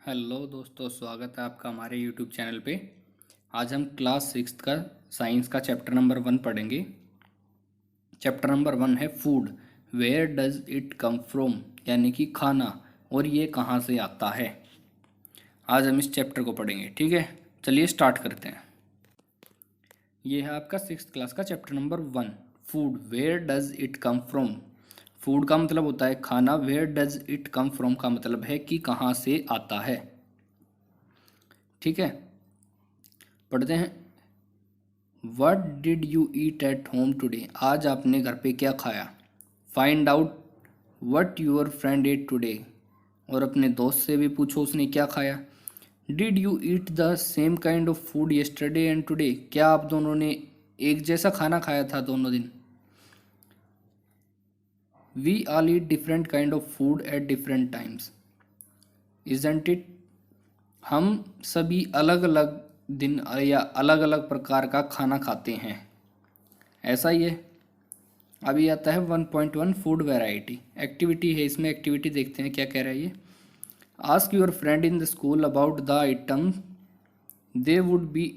Hello दोस्तों, स्वागत है आपका हमारे यूट्यूब चैनल पे। आज हम क्लास 6 का साइंस का चैप्टर नंबर 1 पढ़ेंगे। चैप्टर नंबर 1 है food. Where does it come from, यानी कि खाना, और ये कहाँ से आता है। आज हम इस चैप्टर को पढ़ेंगे, ठीक है। चलिए स्टार्ट करते हैं। ये है आपका 6th क्लास का chapter number 1, food. Where does it come from. Food का मतलब होता है खाना। Where does it come from का मतलब है कि कहाँ से आता है, ठीक है। पढ़ते हैं। What did you eat at home today, आज आपने घर पे क्या खाया। Find out what your friend ate today, और अपने दोस्त से भी पूछो उसने क्या खाया। Did you eat the same kind of food yesterday and today, क्या आप दोनों ने एक जैसा खाना खाया था दोनों दिन। We all eat different kind of food at different times, isn't it. हम सभी अलग अलग दिन या अलग अलग प्रकार का खाना खाते हैं, ऐसा ही है। अभी आता है 1.1 फूड वैरायटी। एक्टिविटी है इसमें, एक्टिविटी देखते हैं क्या कह रहा है ये। Ask your friend in the school about the item they would be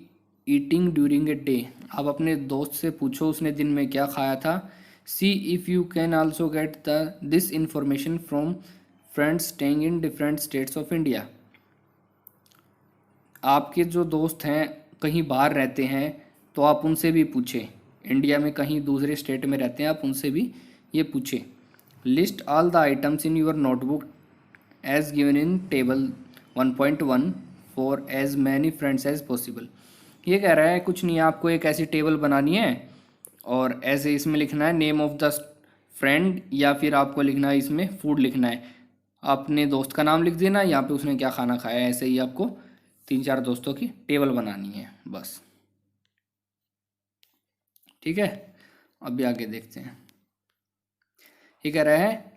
eating during a day, आप अपने दोस्त से पूछो उसने दिन में क्या खाया था। सी if you can also get the this information from friends staying in different states of India. आपके जो दोस्त हैं कहीं बाहर रहते हैं तो आप उनसे भी पूछें। इंडिया में कहीं दूसरे स्टेट में रहते हैं, आप उनसे भी ये पूछें। List all the items in your notebook as given in table 1.1 for as many friends as possible. ये कह रहा है कुछ नहीं, आपको एक ऐसी टेबल बनानी है और ऐसे इसमें लिखना है नेम ऑफ द फ्रेंड, या फिर आपको लिखना है इसमें फूड लिखना है। अपने दोस्त का नाम लिख देना, यहाँ पे उसने क्या खाना खाया है, ऐसे ही आपको 3-4 दोस्तों की टेबल बनानी है बस, ठीक है। अभी आगे देखते हैं। ये कह रहा है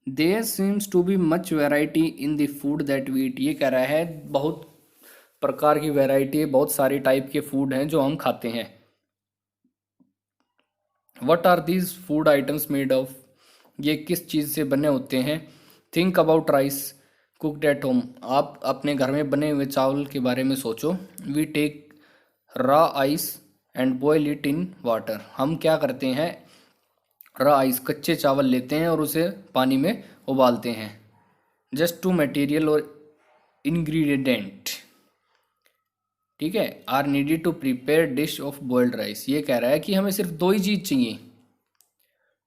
there seems to be much variety in the food that we eat. ये कह रहा है बहुत प्रकार की वैरायटी है, बहुत सारे टाइप के फूड हैं जो हम खाते हैं। What are these food items made of, ये किस चीज़ से बने होते हैं। Think about rice cooked at home, आप अपने घर में बने हुए चावल के बारे में सोचो। We take raw rice and boil it in water, हम क्या करते हैं, रॉ आइस कच्चे चावल लेते हैं और उसे पानी में उबालते हैं। जस्ट टू मटेरियल और इंग्रेडिएंट, ठीक है, are needed to prepare dish of boiled rice. ये कह रहा है कि हमें सिर्फ दो ही चीज़ चाहिए,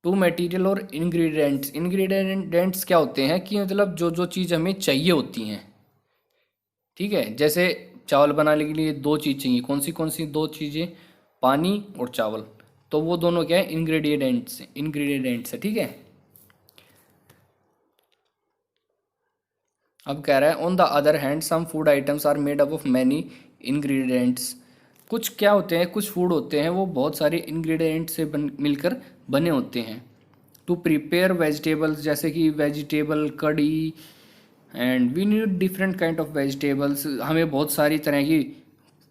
टू मटेरियल और इंग्रेडिएंट्स। इंग्रेडिएंट्स क्या होते हैं कि मतलब जो जो चीज़ हमें चाहिए होती हैं, ठीक है। जैसे चावल बनाने के लिए दो चीज़ चाहिए, कौन सी दो चीज़ें, पानी और चावल। तो वो दोनों क्या है, इंग्रेडिएंट्स है, ठीक है। अब कह रहा है on the other hand some food items are made up of many ingredients. कुछ क्या होते हैं, कुछ फूड होते हैं वो बहुत सारे इंग्रेडिएंट से मिलकर बने होते हैं। टू प्रिपेयर वेजिटेबल्स, जैसे कि vegetable curry, and we need different kind of vegetables, हमें बहुत सारी तरह की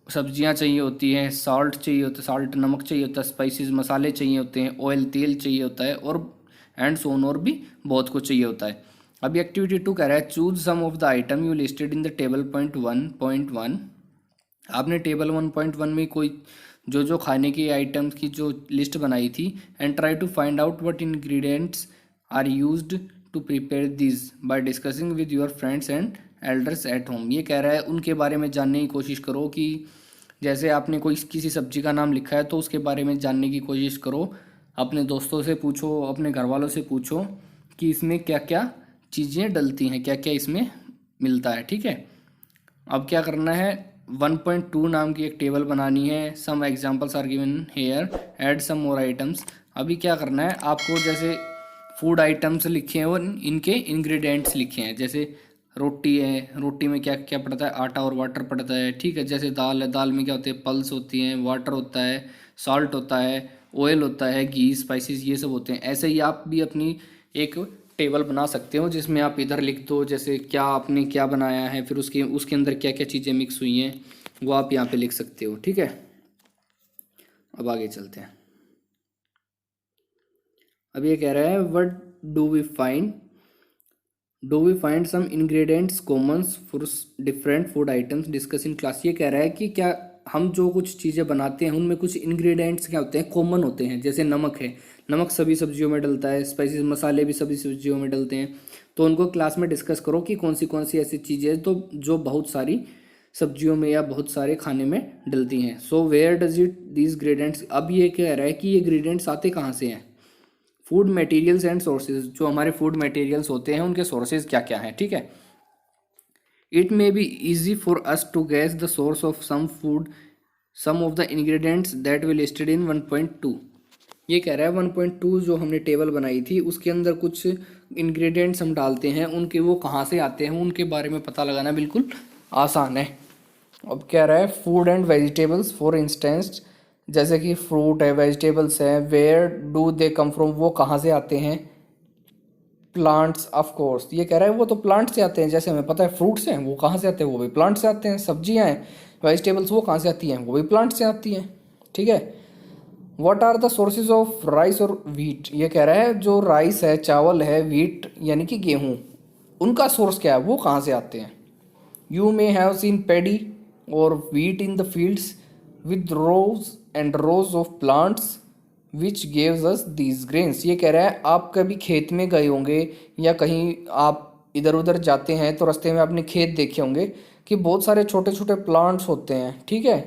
सब्जियां चाहिए होती हैं। सॉल्ट चाहिए होता है, सॉल्ट नमक चाहिए होता है, स्पाइसेस मसाले चाहिए होते हैं, ऑयल तेल चाहिए होता है, और एंड सोन और भी बहुत कुछ चाहिए होता है। अभी एक्टिविटी 2 कह रहा है choose some of the item you listed in the table .1.1। आपने टेबल 1.1 में कोई जो जो खाने की आइटम्स की जो लिस्ट बनाई थी, and try to find out what ingredients are used to prepare this by discussing with your friends and elders at home. ये कह रहा है उनके बारे में जानने की कोशिश करो कि जैसे आपने कोई किसी सब्जी का नाम लिखा है तो उसके बारे में जानने की कोशिश करो। अपने दोस्तों से पूछो, अपने घर वालों से पूछो कि इसमें क्या क्या चीज़ें डलती हैं, क्या क्या इसमें मिलता है, ठीक है। अब क्या करना है, 1.2 नाम की एक टेबल बनानी है। Some examples are given here, add some more items. अभी क्या करना है आपको, जैसे फूड आइटम्स लिखे हैं और इनके इंग्रेडिएंट्स लिखे हैं। जैसे रोटी है, रोटी में क्या क्या पड़ता है, आटा और वाटर पड़ता है, ठीक है। जैसे दाल है, दाल में क्या होते हैं, पल्स होती हैं, वाटर होता है, सॉल्ट होता है, ऑयल होता है, घी, स्पाइसेस, ये सब होते हैं। ऐसे ही आप भी अपनी एक टेबल बना सकते हो जिसमें आप इधर लिख दो जैसे क्या आपने क्या बनाया है, फिर उसके उसके अंदर क्या क्या चीज़ें मिक्स हुई हैं वो आप यहाँ पे लिख सकते हो, ठीक है। अब आगे चलते हैं। अब ये कह रहा है what do we find do we find some ingredients common for different food items discuss in class. ये कह रहा है कि क्या हम जो कुछ चीज़ें बनाते हैं उनमें कुछ इंग्रेडिएंट्स क्या होते हैं, कॉमन होते हैं। जैसे नमक है, नमक सभी सब्जियों में डलता है, स्पाइसेस मसाले भी सभी सब्जियों में डलते हैं। तो उनको क्लास में डिस्कस करो कि कौन सी ऐसी चीज़ें हैं तो जो बहुत सारी सब्जियों में या बहुत सारे खाने में डलती हैं। So where does it these ingredients, अब ये कह रहा है कि ये ग्रेडिएंट्स आते कहाँ से हैं। फूड मटेरियल्स एंड सोर्सेज, जो हमारे फूड मटेरियल्स होते हैं उनके सोर्सेज क्या क्या हैं, ठीक है। It may be easy for us to guess the source of some food some of the ingredients that we listed in 1.2। ये कह रहा है 1.2 जो हमने टेबल बनाई थी उसके अंदर कुछ इंग्रेडिएंट्स हम डालते हैं, उनके वो कहाँ से आते हैं उनके बारे में पता लगाना बिल्कुल आसान है। अब कह रहा है food and vegetables for instance, जैसे कि फ्रूट है, वेजिटेबल्स है, where do they come from, वो कहाँ से आते हैं। प्लांट्स ऑफ कोर्स, ये कह रहा है वो तो प्लांट से आते हैं, जैसे हमें पता है फ्रूट्स हैं वो कहाँ से आते हैं, वो भी प्लांट से आते हैं। सब्जियां हैं, वेजिटेबल्स, वो कहाँ से आती हैं, वो भी प्लांट से आती हैं, ठीक है। What are the sources of rice और व्हीट, ये कह रहा है जो राइस है, चावल है, व्हीट यानी कि गेहूँ, उनका सोर्स क्या है, वो कहाँ से आते हैं। You may have seen paddy और wheat in the fields with rows and rows of plants which gave us these grains. ये कह रहा है आप कभी खेत में गए होंगे या कहीं आप इधर उधर जाते हैं तो रास्ते में आपने खेत देखे होंगे कि बहुत सारे छोटे छोटे प्लांट्स होते हैं, ठीक है।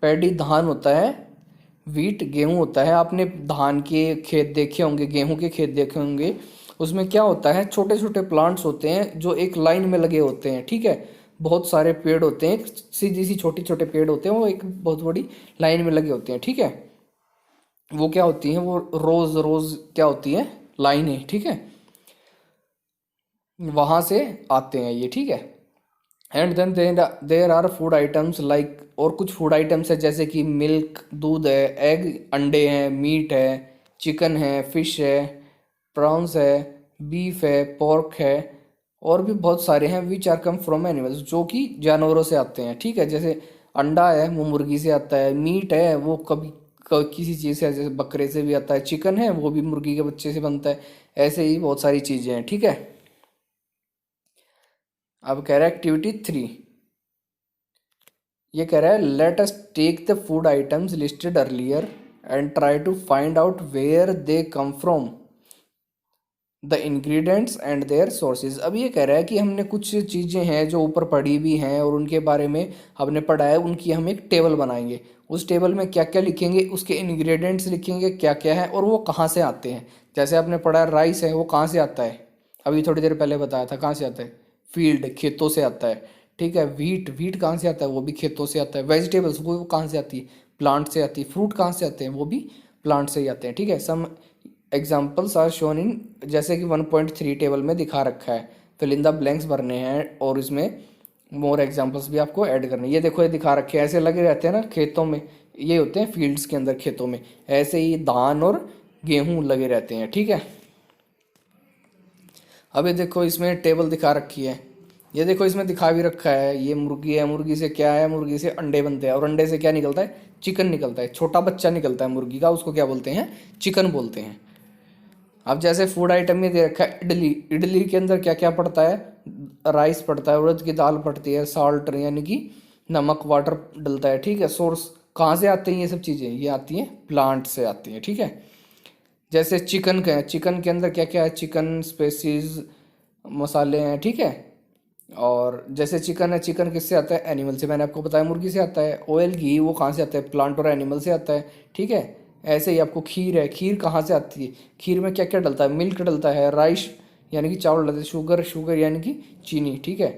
पैडी धान होता है, व्हीट गेहूं होता है। आपने धान के खेत देखे होंगे, गेहूं के खेत देखे होंगे, उसमें क्या होता है, छोटे छोटे प्लांट्स होते हैं जो एक लाइन में लगे होते हैं, ठीक है। बहुत सारे पेड़ होते हैं, सीधी सी छोटे छोटे पेड़ होते हैं, वो एक बहुत बड़ी लाइन में लगे होते हैं, ठीक है। वो क्या होती हैं, वो रोज रोज क्या होती है, लाइनें, ठीक है, वहां से आते हैं ये, ठीक है। And then there are food items like, और कुछ फूड आइटम्स है जैसे कि मिल्क, दूध है, एग अंडे हैं, मीट है, चिकन है, फिश है, प्रॉन्स है, बीफ है, पोर्क है, और भी बहुत सारे हैं which are come from animals, जो कि जानवरों से आते हैं, ठीक है। जैसे अंडा है वो मुर्गी से आता है, मीट है वो किसी चीज़ से, जैसे बकरे से भी आता है, चिकन है वो भी मुर्गी के बच्चे से बनता है। ऐसे ही बहुत सारी चीज़ें हैं, ठीक है। अब कह रहा है एक्टिविटी 3, ये कह रहा है let us take the food items listed earlier and try to find out where they come from the ingredients and their sources. अब ये कह रहा है कि हमने कुछ चीज़ें हैं जो ऊपर पढ़ी भी हैं और उनके बारे में हमने पढ़ा है, उनकी हम एक टेबल बनाएंगे। उस टेबल में क्या क्या लिखेंगे, उसके इंग्रेडिएंट्स लिखेंगे क्या क्या है और वो कहाँ से आते हैं। जैसे आपने पढ़ा है राइस है वो कहाँ से आता है, अभी थोड़ी देर पहले बताया था कहाँ से आता है, फील्ड, खेतों से आता है, ठीक है। व्हीट, व्हीट कहाँ से आता है, वो भी खेतों से आता है। वेजिटेबल्स वो कहाँ से आती है, प्लांट से आती है। फ्रूट कहाँ से आते हैं, वो भी प्लांट से ही आते हैं, ठीक है। Some examples are shown in, जैसे कि 1.3 टेबल में दिखा रखा है, फिल इन द ब्लैंक्स भरने हैं और इसमें मोर एग्जाम्पल्स भी आपको ऐड करने। ये देखो ये दिखा रखे हैं, ऐसे लगे रहते हैं ना खेतों में, ये होते हैं फील्ड्स के अंदर, खेतों में ऐसे ही धान और गेहूं लगे रहते हैं, ठीक है। अब ये देखो इसमें टेबल दिखा रखी है, ये देखो इसमें दिखा भी रखा है, ये मुर्गी है, मुर्गी से क्या है, मुर्गी से अंडे बनते हैं और अंडे से क्या निकलता है, चिकन निकलता है। छोटा बच्चा निकलता है मुर्गी का, उसको क्या बोलते हैं, चिकन बोलते हैं। अब जैसे फूड आइटम में दे रखा है इडली, इडली के अंदर क्या क्या पड़ता है, राइस पड़ता है, उड़द की दाल पड़ती है, साल्ट यानी कि नमक, वाटर डलता है, ठीक है। सोर्स कहाँ से आते हैं ये सब चीज़ें, ये आती हैं प्लांट से आती हैं, ठीक है। जैसे चिकन का है, चिकन के अंदर क्या क्या है, चिकन स्पेसीज, मसाले हैं, ठीक है। और जैसे चिकन है, चिकन किससे आता है, एनिमल से, मैंने आपको बताया मुर्गी से आता है। ऑयल, घी, वो कहाँ से आता है, प्लांट और एनिमल से आता है, ठीक है। ऐसे ही आपको खीर है, खीर कहाँ से आती है, खीर में क्या क्या डलता है, मिल्क डलता है, राइस यानी कि चावल डलता है, शुगर, शुगर यानी कि चीनी, ठीक है।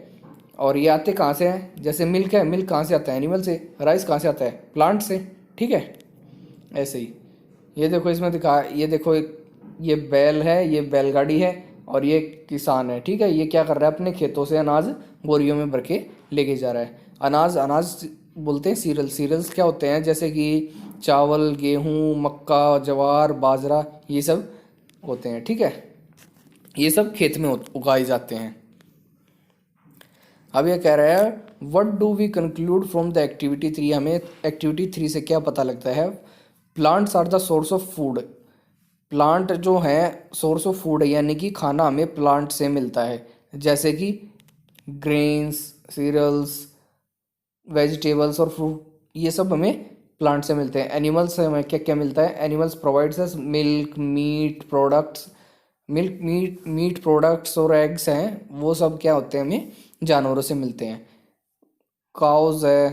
और ये आते कहाँ से हैं, जैसे मिल्क है, मिल्क कहाँ से आता है, एनिमल से। राइस कहाँ से आता है, प्लांट से, ठीक है। ऐसे ही ये देखो इसमें दिखा, ये देखो ये बैल है, ये बैलगाड़ी है और ये किसान है, ठीक है। ये क्या कर रहा है, अपने खेतों से अनाज बोरियों में भर के लेके जा रहा है। अनाज, अनाज बोलते हैं सीरियल, सीरियल्स क्या होते हैं, जैसे कि चावल, गेहूँ, मक्का, ज्वार, बाजरा, ये सब होते हैं, ठीक है। ये सब खेत में उगाए जाते हैं। अब ये कह रहा है what do we conclude from the activity 3, हमें एक्टिविटी 3 से क्या पता लगता है। Plants are the source of food, plant जो है सोर्स ऑफ फूड है, यानी कि खाना हमें प्लांट से मिलता है, जैसे कि ग्रेन्स, सीरियल्स, वेजिटेबल्स और फ्रूट, ये सब हमें प्लांट से मिलते हैं। एनिमल्स से हमें क्या क्या मिलता है? Animals provides us milk, meat products, meat products और एग्स हैं, वो सब क्या होते हैं? हमें जानवरों से मिलते हैं। काउज है,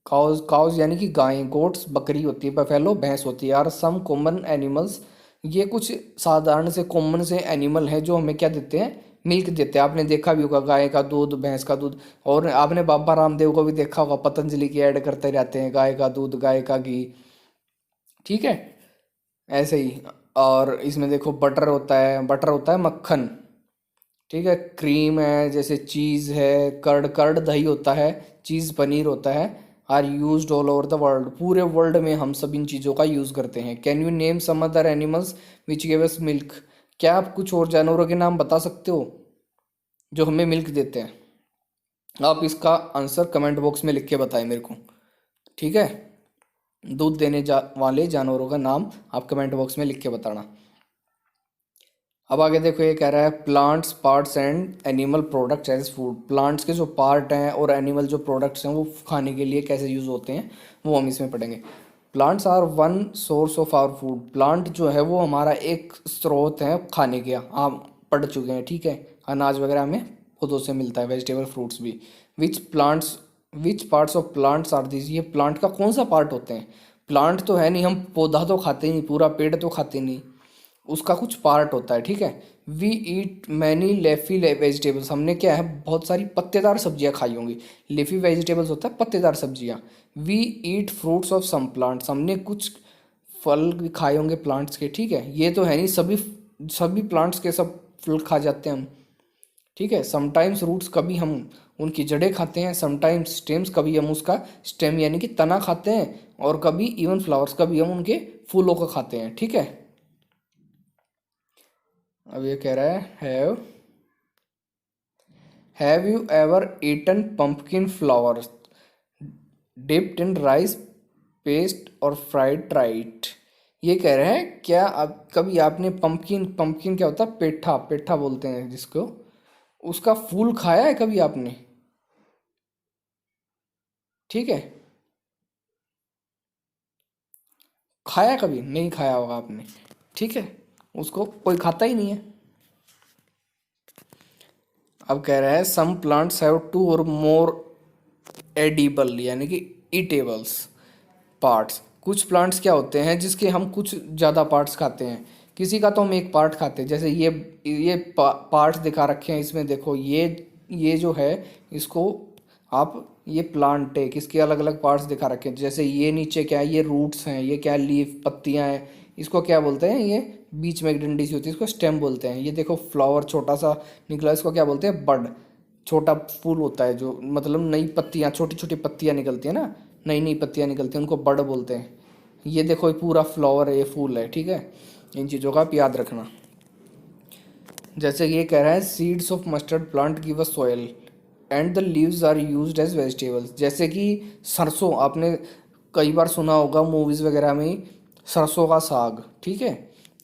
काउज यानी कि गाय, गोट्स बकरी होती है, बफेलो भैंस होती है। आर सम कॉमन एनिमल्स, ये कुछ साधारण से कॉमन से एनिमल हैं जो हमें क्या देते हैं? मिल्क देते हैं। आपने देखा भी होगा गाय का दूध, भैंस का दूध, और आपने बाबा रामदेव को भी देखा होगा, पतंजलि की ऐड करते रहते हैं, गाय का दूध, गाय का घी, ठीक है, ऐसे ही। और इसमें देखो बटर होता है, बटर होता है मक्खन, ठीक है। क्रीम है, जैसे चीज़ है, कर्ड, कर्ड दही होता है, चीज़ पनीर होता है। Are used all over the world, पूरे वर्ल्ड में हम सब इन चीज़ों का यूज़ करते हैं। Can you name some other animals which give us milk, क्या आप कुछ और जानवरों के नाम बता सकते हो जो हमें मिल्क देते हैं? आप इसका आंसर कमेंट बॉक्स में लिख के बताएं मेरे को, ठीक है। दूध देने वाले जानवरों का नाम आप कमेंट बॉक्स में लिख के बताना। अब आगे देखो, ये कह रहा है plants parts and animal products as food. Plants के जो पार्ट हैं और एनिमल जो प्रोडक्ट्स हैं वो खाने के लिए कैसे यूज़ होते हैं, वो हम इसमें पढ़ेंगे। Plants are one source of our food, plant जो है वो हमारा एक स्रोत है खाने के, हम पढ़ चुके हैं, ठीक है। अनाज वगैरह हमें पौधों से मिलता है, वेजिटेबल फ्रूट्स भी। Which parts of plants are this, ये प्लांट का कौन सा पार्ट होते हैं? प्लांट तो है नहीं, हम पौधा तो खाते नहीं, पूरा पेड़ तो खाते नहीं, उसका कुछ पार्ट होता है, ठीक है। We eat many leafy vegetables, हमने क्या है बहुत सारी पत्तेदार सब्जियां खाई होंगी। लेफी वेजिटेबल्स होता है पत्तेदार सब्जियां। We eat fruits of some plants, हमने कुछ फल भी खाए होंगे प्लांट्स के, ठीक है। ये तो है नहीं सभी सभी प्लांट्स के सब फल खा जाते हैं हम, ठीक है। समटाइम्स रूट्स, कभी हम उनकी जड़ें खाते हैं, समटाइम्स स्टेम्स, कभी हम उसका स्टेम यानी कि तना खाते हैं, और कभी इवन फ्लावर्स, कभी हम उनके फूलों को खाते हैं, ठीक है। अब ये कह रहा है have you ever eaten pumpkin flowers dipped in rice paste और फ्राइड राइट। ये कह रहे हैं क्या आप कभी आपने पंपकिन, पंपकिन क्या होता है? पेठा, पेठा बोलते हैं जिसको, उसका फूल खाया है कभी आपने? ठीक है, खाया कभी नहीं खाया होगा आपने, ठीक है। उसको कोई खाता ही नहीं है। अब कह रहा है सम प्लांट्स हैव टू और मोर एडिबल यानी कि ईटेबल्स पार्ट्स, कुछ प्लांट्स क्या होते हैं जिसके हम कुछ ज़्यादा पार्ट्स खाते हैं, किसी का तो हम एक पार्ट खाते हैं। जैसे ये पार्ट्स दिखा रखे हैं इसमें, देखो ये जो है इसको आप, ये प्लांट है, किसके अलग अलग पार्ट्स दिखा रखे हैं। जैसे ये नीचे क्या है, ये रूट्स हैं, ये क्या लीफ, पत्तियां हैं, इसको क्या बोलते हैं? ये बीच में एक डंडी सी होती है इसको स्टेम बोलते हैं। ये देखो फ्लावर छोटा सा निकला, इसको क्या बोलते हैं? बड, छोटा फूल होता है जो, मतलब नई पत्तियां, छोटी छोटी पत्तियां निकलती है ना, नई नई पत्तियां निकलती हैं, उनको बड बोलते हैं। ये देखो ये पूरा फ्लावर है, ये फूल है, ठीक है। इन चीज़ों का आप याद रखना। जैसे ये कह रहा है seeds of mustard plant give a soil and the leaves are used as vegetables. जैसे कि सरसों, आपने कई बार सुना होगा मूवीज़ वगैरह में, सरसों का साग, ठीक है।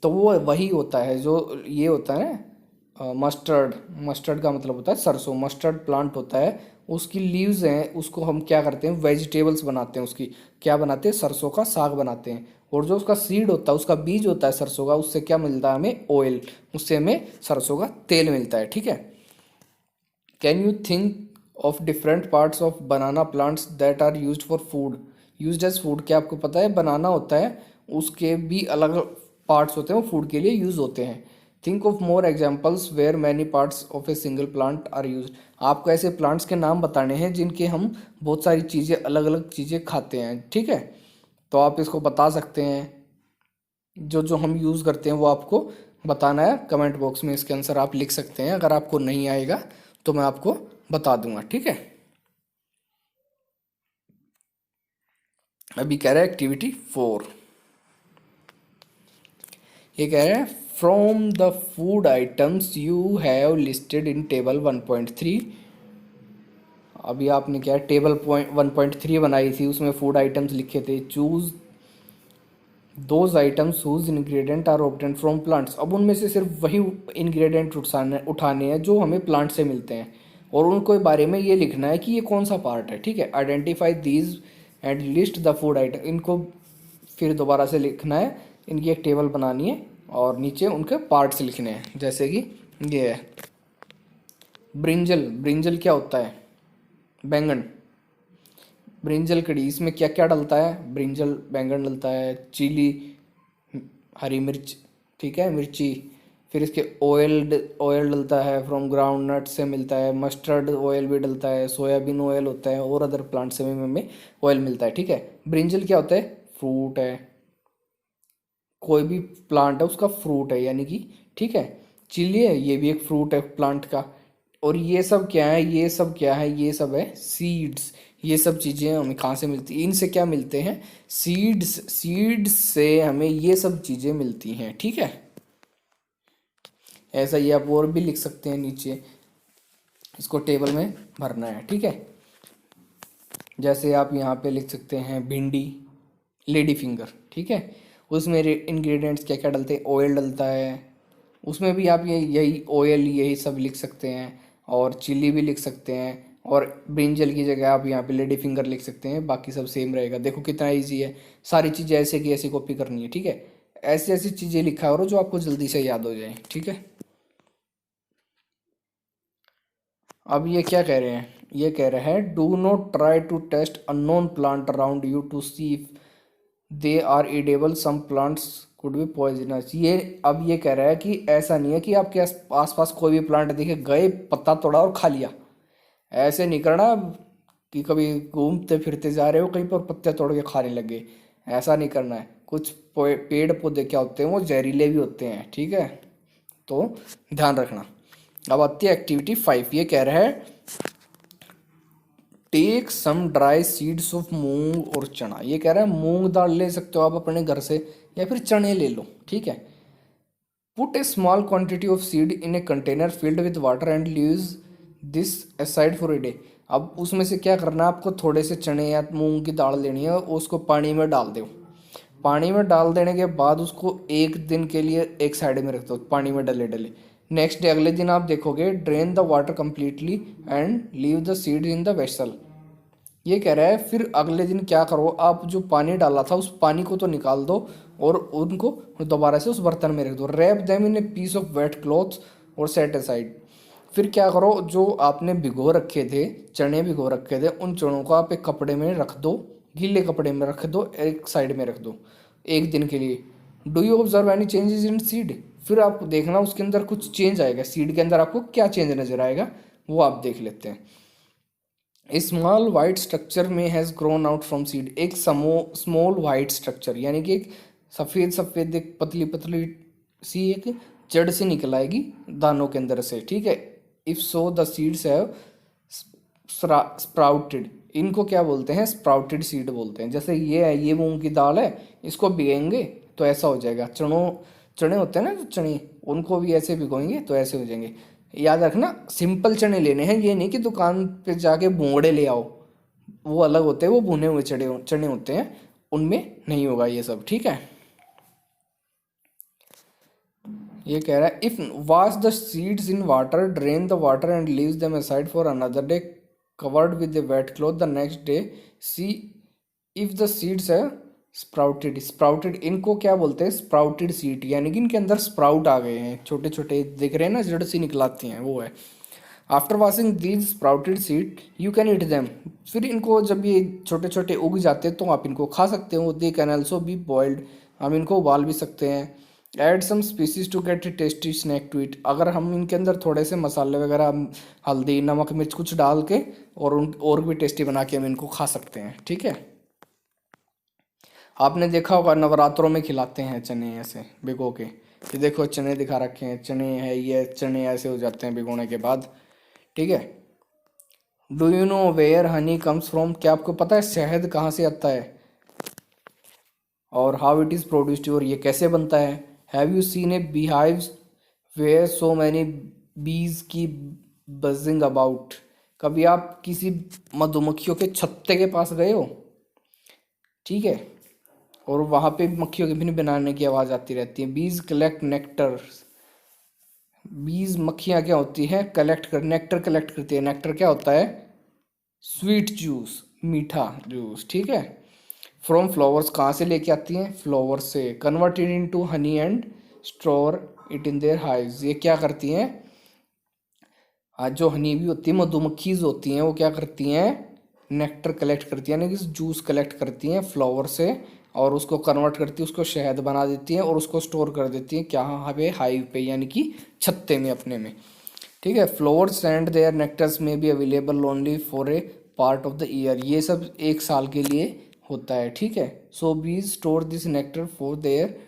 तो वो वही होता है जो ये होता है ना, मस्टर्ड, मस्टर्ड का मतलब होता है सरसों, मस्टर्ड प्लांट होता है। उसकी लीव्स हैं, उसको हम क्या करते हैं? वेजिटेबल्स बनाते हैं, उसकी क्या बनाते हैं? सरसों का साग बनाते हैं। और जो उसका सीड होता है, उसका बीज होता है सरसों का, उससे क्या मिलता है हमें? ऑयल, उससे हमें सरसों का तेल मिलता है, ठीक है। Can you think of different parts of banana plants that are used for food, used as food. क्या आपको पता है बनाना होता है उसके भी अलग पार्ट्स होते हैं, वो फूड के लिए यूज होते हैं। Think of more examples where many parts of a single plant are use. आपको ऐसे प्लांट्स के नाम बताने हैं जिनके हम बहुत सारी चीज़ें, अलग अलग चीज़ें खाते हैं, ठीक है। तो आप इसको बता सकते हैं, जो जो हम यूज़ करते हैं वो आपको बताना है कमेंट बॉक्स में, इसके आंसर आप लिख सकते हैं। अगर आपको नहीं आएगा तो मैं आपको बता दूंगा, ठीक है। अभी कह रहा है एक्टिविटी 4, ये कह रहा है from the food items you have listed in table 1.3। अभी आपने क्या है टेबल 1.3 बनाई थी, उसमें फूड आइटम्स लिखे थे। Choose those items whose ingredient are obtain from plants. अब उनमें से सिर्फ वही इंग्रेडिएंट उठाने हैं जो हमें प्लांट से मिलते हैं, और उनको बारे में ये लिखना है कि ये कौन सा पार्ट है, ठीक है। Identify these and list the food item, इनको फिर दोबारा से लिखना है, इनकी एक टेबल बनानी है और नीचे उनके पार्ट्स लिखने हैं। जैसे कि ये है ब्रिंजल, ब्रिंजल क्या होता है, बैंगन, ब्रिंजल कड़ी, इसमें क्या क्या डलता है, ब्रिंजल बैंगन डलता है, चिली हरी मिर्च, ठीक है, मिर्ची, फिर इसके ऑयल, ऑयल डलता है, फ्रॉम ग्राउंड नट से मिलता है, मस्टर्ड ऑयल भी डलता है, सोयाबीन ऑयल होता है, और अदर प्लांट से भी हमें ऑयल मिलता है, ठीक है। ब्रिंजल क्या होता है, फ्रूट है, कोई भी प्लांट है उसका फ्रूट है यानी कि, ठीक है। चिली है, ये भी एक फ्रूट है प्लांट का। और ये सब क्या है, ये सब क्या है, ये सब है सीड्स। ये सब चीज़ें हमें कहाँ से मिलती हैं, इनसे क्या मिलते हैं, सीड्स, सीड्स से हमें ये सब चीज़ें मिलती हैं, ठीक है। ऐसा ही आप और भी लिख सकते हैं नीचे, इसको टेबल में भरना है, ठीक है। जैसे आप यहाँ पे लिख सकते हैं भिंडी, लेडी फिंगर, ठीक है। उसमें इंग्रेडिएंट्स क्या क्या डलते हैं, ऑयल डलता है, उसमें भी आप ये यही ऑयल यही सब लिख सकते हैं, और चिली भी लिख सकते हैं, और ब्रिंजल की जगह आप यहाँ पे लेडी फिंगर लिख सकते हैं, बाकी सब सेम रहेगा। देखो कितना इजी है, सारी चीज़ें ऐसे की ऐसी कॉपी करनी है, ठीक है। ऐसी ऐसी चीज़ें लिखा करो जो आपको जल्दी से याद हो जाए, ठीक है। अब ये क्या कह रहे हैं, ये कह रहे हैं do not try to taste unknown plant around you to see if they are edible, some plants could be poisonous. ये अब ये कह रहा है कि ऐसा नहीं है कि आपके आस पास कोई भी प्लांट दिखे, गए पत्ता तोड़ा और खा लिया, ऐसे नहीं करना कि कभी घूमते फिरते जा रहे हो कहीं पर पत्ते तोड़ के खाने लगे, ऐसा नहीं करना है। कुछ पेड़ पौधे क्या होते हैं, वो जहरीले भी होते हैं, ठीक है, तो ध्यान रखना। अब आती है एक्टिविटी 5, ये कह रहा है take some dry seeds of moong और चना। ये कह रहा है मूंग दाल ले सकते हो आप अपने घर से, या फिर चने ले लो, ठीक है। Put A small quantity of seed in a container filled with water and leaves this aside for a day. अब उसमें से क्या करना है आपको, थोड़े से चने या मूंग की दाल लेनी है, उसको पानी में डाल दो। पानी में डाल देने के बाद उसको एक दिन के लिए एक साइड में रख दो, पानी में डले डले। नेक्स्ट डे अगले दिन आप देखोगे, drain the water completely and leave the seed in the vessel. ये कह रहा है फिर अगले दिन क्या करो, आप जो पानी डाला था उस पानी को तो निकाल दो, और उनको दोबारा से उस बर्तन में रख दो। Wrap them in a piece of wet cloth और सेट असाइड। फिर क्या करो, जो आपने भिगो रखे थे, चने भिगो रखे थे, उन चनों को आप एक कपड़े में रख दो, गीले कपड़े में रख दो, एक साइड में रख दो एक दिन के लिए। Do you observe any changes in seed. फिर आप देखना उसके अंदर कुछ चेंज आएगा, सीड के अंदर आपको क्या चेंज नजर आएगा वो आप देख लेते हैं। स्मॉल वाइट स्ट्रक्चर में has grown out from seed. एक स्मॉल वाइट स्ट्रक्चर यानी कि एक सफ़ेद सफ़ेद एक पतली पतली सी एक जड़ से निकल आएगी दानों के अंदर से, ठीक है। If so the seeds have sprouted. इनको क्या बोलते हैं, स्प्राउटेड सीड बोलते हैं। जैसे ये है, ये मूंग की दाल है, इसको भिगेंगे तो ऐसा हो जाएगा। चने होते हैं ना जो चने, उनको भी ऐसे भिगोएंगे तो ऐसे हो जाएंगे। याद रखना सिंपल चने लेने हैं, ये नहीं कि दुकान पे जाके भूंगड़े ले आओ, वो अलग होते हैं, वो भुने हुए चने होते हैं, उनमें नहीं होगा ये सब, ठीक है। ये कह रहा है if wash the seeds in water, drain the water and leaves them aside for another day covered with a wet cloth the next day see if the seeds है स्प्राउटेड। स्प्राउटेड इनको क्या बोलते हैं, स्प्राउटेड सीड, यानी कि इनके अंदर sprout आ गए हैं, छोटे छोटे दिख रहे हैं ना, जड़ सी निकलाती हैं, वो है। After washing these sprouted seed you can eat them. फिर इनको जब ये छोटे छोटे उग जाते हैं तो आप इनको खा सकते हो। They can also be boiled, हम इनको उबाल भी सकते हैं। Add some species to get a tasty snack to it. अगर हम इनके अंदर थोड़े से मसाले वगैरह, हल्दी नमक मिर्च कुछ डाल के और भी टेस्टी बना के हम इनको खा सकते हैं, ठीक है। आपने देखा होगा नवरात्रों में खिलाते हैं चने ऐसे भिगो के, ये देखो चने दिखा रखे हैं, चने है, ये चने ऐसे हो जाते हैं भिगोने के बाद, ठीक है। Do you know where honey comes from. क्या आपको पता है शहद कहाँ से आता है, और हाउ इट इज़ प्रोड्यूस्ड, और ये कैसे बनता है। Have you seen a bee hives where so many bees की बजिंग अबाउट। कभी आप किसी मधुमक्खियों के छत्ते के पास गए हो, ठीक है, और वहाँ पे मक्खियों के भी बनाने की आवाज़ आती रहती है। बीज कलेक्ट नेक्टर। बीज मक्खियाँ क्या होती हैं, कलेक्ट कर नेक्टर कलेक्ट करती है। नेक्टर क्या होता है, स्वीट जूस, मीठा जूस, ठीक है। फ्रॉम फ्लावर्स, कहाँ से लेके आती हैं, फ्लावर से। Converted into honey and store it in their hives, ये क्या करती हैं, आज जो हनी भी होती है, मधुमक्खीज होती हैं, वो क्या करती हैं, नेक्टर कलेक्ट करती हैं, यानी कि जूस कलेक्ट करती हैं फ्लावर से, और उसको कन्वर्ट करती है, उसको शहद बना देती हैं और उसको स्टोर कर देती हैं क्या, यहाँ पे हाइव पे, यानी कि छत्ते में अपने में, ठीक है। फ्लावर्स एंड देयर नेक्टर्स में be available only for a part of the year, ये सब एक साल के लिए होता है, ठीक है। सो बीज store this nectar for their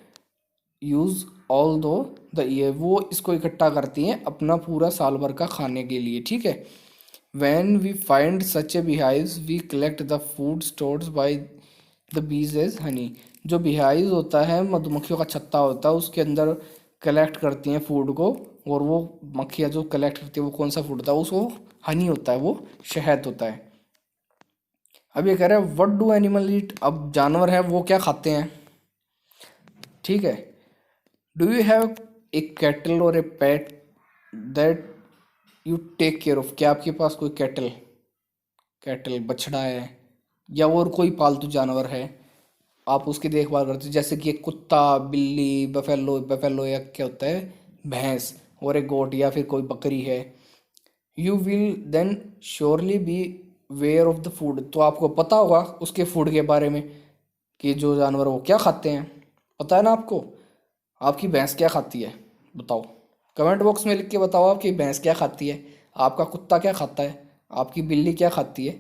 use all दो द ईयर, वो इसको इकट्ठा करती हैं अपना पूरा साल भर का खाने के लिए, ठीक है। When we find such a beehives we collect the food stored by the bees as honey, जो beehives होता है, मधुमक्खियों का छत्ता होता है, उसके अंदर कलेक्ट करती हैं फूड को, और वो मक्खियाँ जो कलेक्ट करती है वो कौन सा फूड होता है, उसको हनी होता है, वो शहद होता है। अब ये कह रहे हैं व्हाट डू एनिमल ईट, अब जानवर है वो क्या खाते हैं, ठीक है। Do you have a cattle और a pet that you take care of, क्या आपके पास कोई कैटल, कैटल बछड़ा है, या और कोई पालतू जानवर है, आप उसकी देखभाल करते हो, जैसे कि एक कुत्ता, बिल्ली, बफेलो, बफेलो या क्या होता है, भैंस, और एक गोट या फिर कोई बकरी है। You will then surely be aware of the food, तो आपको पता होगा उसके फूड के बारे में, कि जो जानवर वो क्या खाते हैं, पता है ना आपको। आपकी भैंस क्या खाती है, बताओ, कमेंट बॉक्स में लिख के बताओ आपकी भैंस क्या खाती है, आपका कुत्ता क्या खाता है, आपकी बिल्ली क्या खाती है,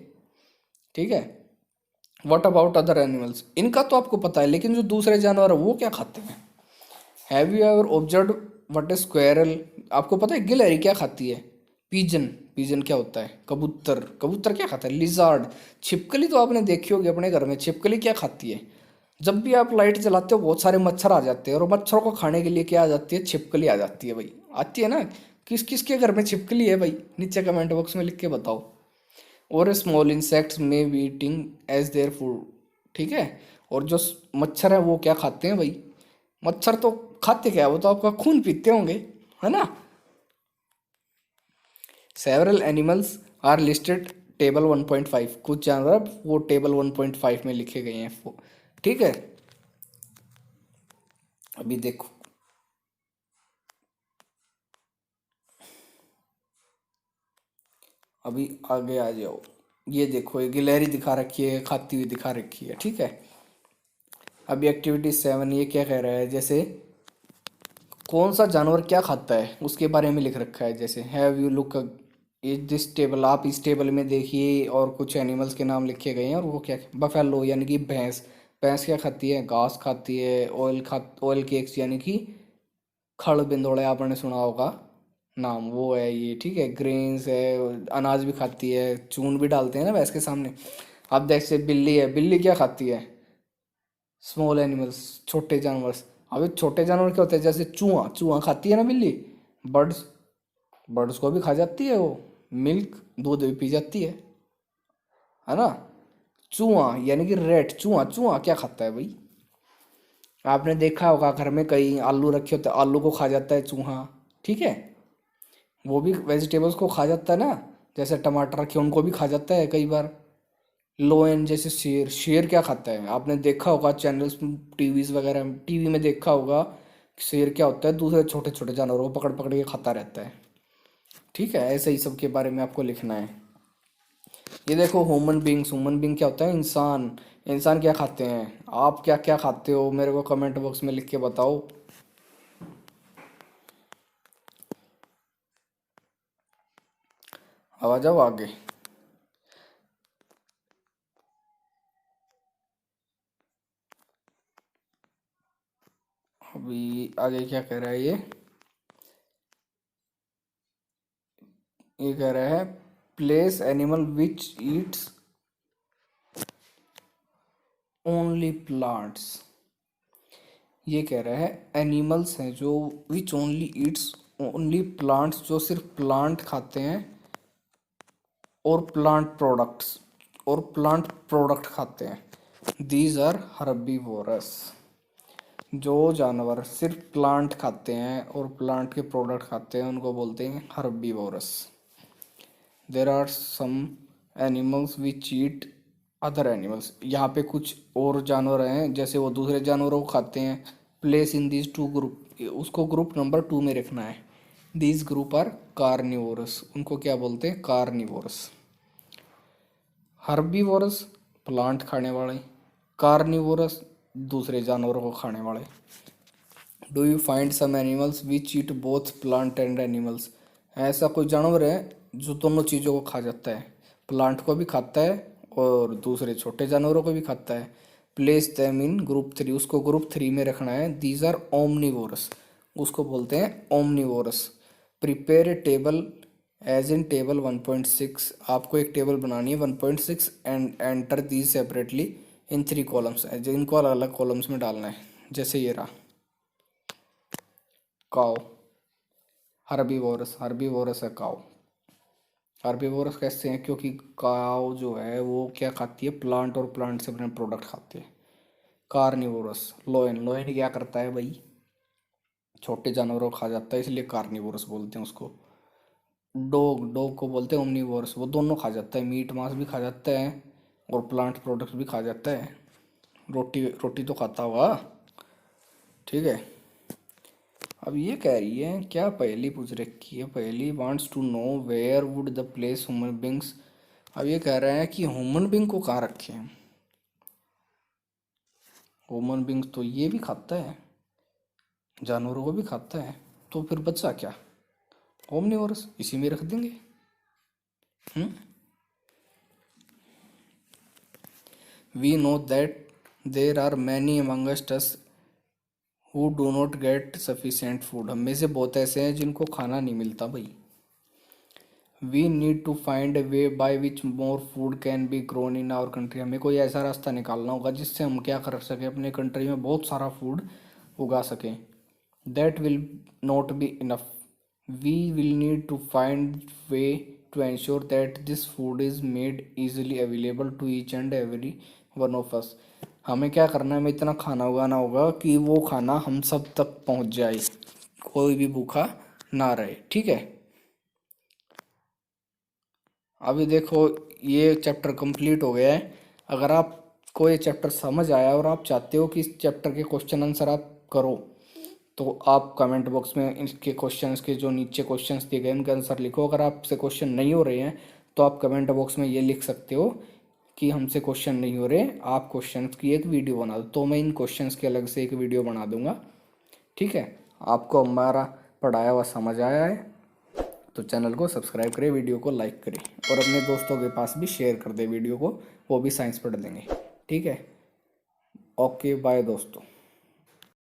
ठीक है। व्हाट अबाउट अदर एनिमल्स, इनका तो आपको पता है, लेकिन जो दूसरे जानवर है वो क्या खाते हैं। Have you ever observe what is squirrel, आपको पता है गिलहरी क्या खाती है। पीजन, पीजन क्या होता है, कबूतर, कबूतर क्या खाता है। लिजार्ड, छिपकली तो आपने देखी होगी अपने घर में, छिपकली क्या खाती है। जब भी आप लाइट जलाते हो बहुत सारे मच्छर आ जाते हैं, और मच्छरों को खाने के लिए क्या आ जाती है, छिपकली आ जाती है भाई, आती है ना। किस किस के घर में छिपकली है भाई, नीचे कमेंट बॉक्स में लिख के बताओ। और स्मॉल इंसेक्ट्स में bee eating as their food, ठीक है। और जो मच्छर है वो क्या खाते हैं भाई, मच्छर तो खाते क्या है, वो तो आपका खून पीते होंगे, है ना। Several animals are listed table 1.5, कुछ जानवर वो टेबल 1.5 में लिखे गए हैं, ठीक है। अभी देखो, अभी आगे आ जाओ, ये देखो, ये गिलहरी दिखा रखी है, खाती हुई दिखा रखी है, ठीक है। अभी एक्टिविटी 7 ये क्या कह रहा है, जैसे कौन सा जानवर क्या खाता है उसके बारे में लिख रखा है। जैसे have you look is this table, आप इस टेबल में देखिए, और कुछ एनिमल्स के नाम लिखे गए हैं, और वो क्या, बफेलो यानी कि भैंस, भैंस क्या खाती है, घास खाती है। ऑयल केक्स यानी कि खड़ बिंदोड़े, आपने सुना होगा नाम, वो है ये, ठीक है। ग्रेन्स है, अनाज भी खाती है, चून भी डालते हैं ना भैंस के सामने। अब देख से बिल्ली है, बिल्ली क्या खाती है, स्मॉल एनिमल्स, छोटे जानवर। अभी छोटे जानवर क्या होते हैं, जैसे चूहा, चूहा खाती है ना बिल्ली। बर्ड्स, बर्ड्स को भी खा जाती है वो, मिल्क, दूध भी पी जाती है ना। चूहा यानी कि रेट, चूहा, चूहा क्या खाता है भाई, आपने देखा होगा घर में कई आलू रखे होते हैं, आलू को खा जाता है चूहा, ठीक है। वो भी वेजिटेबल्स को खा जाता है ना, जैसे टमाटर रखे उनको भी खा जाता है कई बार। लोयन जैसे शेर, शेर क्या खाता है, आपने देखा होगा चैनल्स, टीवीज वगैरह, टीवी में देखा होगा, शेर क्या होता है, दूसरे छोटे छोटे जानवरों को पकड़ पकड़ के खाता रहता है, ठीक है। ऐसे ही सब के बारे में आपको लिखना है। ये देखो ह्यूमन बींग्स, ह्यूमन बींग क्या होता है, इंसान, इंसान क्या खाते हैं, आप क्या क्या खाते हो, मेरे को कमेंट बॉक्स में लिख के बताओ। अब आ जाओ आगे। अभी आगे क्या कह रहा है ये कह रहा है place animal which eats only plants, ये कह रहा है एनिमल्स हैं जो which only eats only plants, जो सिर्फ प्लांट खाते हैं, और प्लांट प्रोडक्ट्स, और प्लांट प्रोडक्ट खाते हैं। These are herbivorous. जो जानवर सिर्फ प्लांट खाते हैं और प्लांट के प्रोडक्ट खाते हैं उनको बोलते हैं herbivorous. There are some animals which eat other animals. यहाँ पे कुछ और जानवर हैं जैसे वो दूसरे जानवरों को खाते हैं। Place in these two group, उसको ग्रुप नंबर 2 में रखना है। These group are carnivorous. उनको क्या बोलते हैं? कार्निवोरस। हर्बीवोरस प्लांट खाने वाले, कार्निवोरस दूसरे जानवरों को खाने वाले। Do you find some animals which eat both plant and animals. ऐसा कोई जानवर है जो दोनों चीज़ों को खा जाता है, प्लांट को भी खाता है और दूसरे छोटे जानवरों को भी खाता है। प्लेस देम इन ग्रुप 3, उसको ग्रुप 3 में रखना है। दीज आर ओमनीवोरस, उसको बोलते हैं omnivorous. Prepare a table as in table 1.6, आपको एक टेबल बनानी है 1.6 and enter these separately in 3 columns, इनको अलग अलग कॉलम्स में डालना है। जैसे ये रहा काव, हर्बीवोरस, हर्बीवोरस है काव। हर्बीवोरस कैसे हैं? क्योंकि काव जो है वो क्या खाती है? प्लांट और प्लांट से बने प्रोडक्ट खाते हैं। कार्निवोरस लोयन, लोयन क्या करता है भाई? छोटे जानवरों को खा जाता है, इसलिए कार्निवोरस बोलते हैं उसको। डॉग, डॉग को बोलते हैं ओमनीवोरस, वो दोनों खा जाता है, मीट मांस भी खा जाता है और प्लांट प्रोडक्ट्स भी खा जाता है। रोटी रोटी तो खाता होगा, ठीक है। अब ये कह रही है, क्या पहेली पूछ रखी है? Paheli wants to know where would the place human beings. अब ये कह रहे हैं कि ह्यूमन बींग को कहाँ रखे हैं। ह्यूमन बींग्स तो ये भी खाता है, जानवरों को भी खाता है, तो फिर बचा क्या? ओमनिवोरस, इसी में रख देंगे। We know that there are many amongst us who do not get sufficient food. हम में से बहुत ऐसे हैं जिनको खाना नहीं मिलता भाई। We need to find a way by which more food can be grown in our country. हमें कोई ऐसा रास्ता निकालना होगा जिससे हम क्या कर सकें, अपने कंट्री में बहुत सारा फूड उगा सकें। That will not be enough, we will need to find way to ensure that this food is made easily available to each and every one of us. हमें क्या करना है? हमें इतना खाना उगाना होगा कि वो खाना हम सब तक पहुंच जाए, कोई भी भूखा ना रहे, ठीक है। अभी देखो ये चैप्टर कंप्लीट हो गया है। अगर आपको ये चैप्टर समझ आया और आप चाहते हो कि इस चैप्टर के क्वेश्चन आंसर आप करो, तो आप कमेंट बॉक्स में इसके क्वेश्चंस के जो नीचे क्वेश्चंस दिए गए उनके आंसर लिखो। अगर आपसे क्वेश्चन नहीं हो रहे हैं तो आप कमेंट बॉक्स में ये लिख सकते हो कि हमसे क्वेश्चन नहीं हो रहे, आप क्वेश्चंस की एक वीडियो बना दो, तो मैं इन क्वेश्चंस की अलग से एक वीडियो बना दूंगा, ठीक है। आपको हमारा पढ़ाया हुआ समझ आया है तो चैनल को सब्सक्राइब करें, वीडियो को लाइक करें और अपने दोस्तों के पास भी शेयर कर दें वीडियो को, वो भी साइंस पढ़ लेंगे, ठीक है। ओके बाय दोस्तों।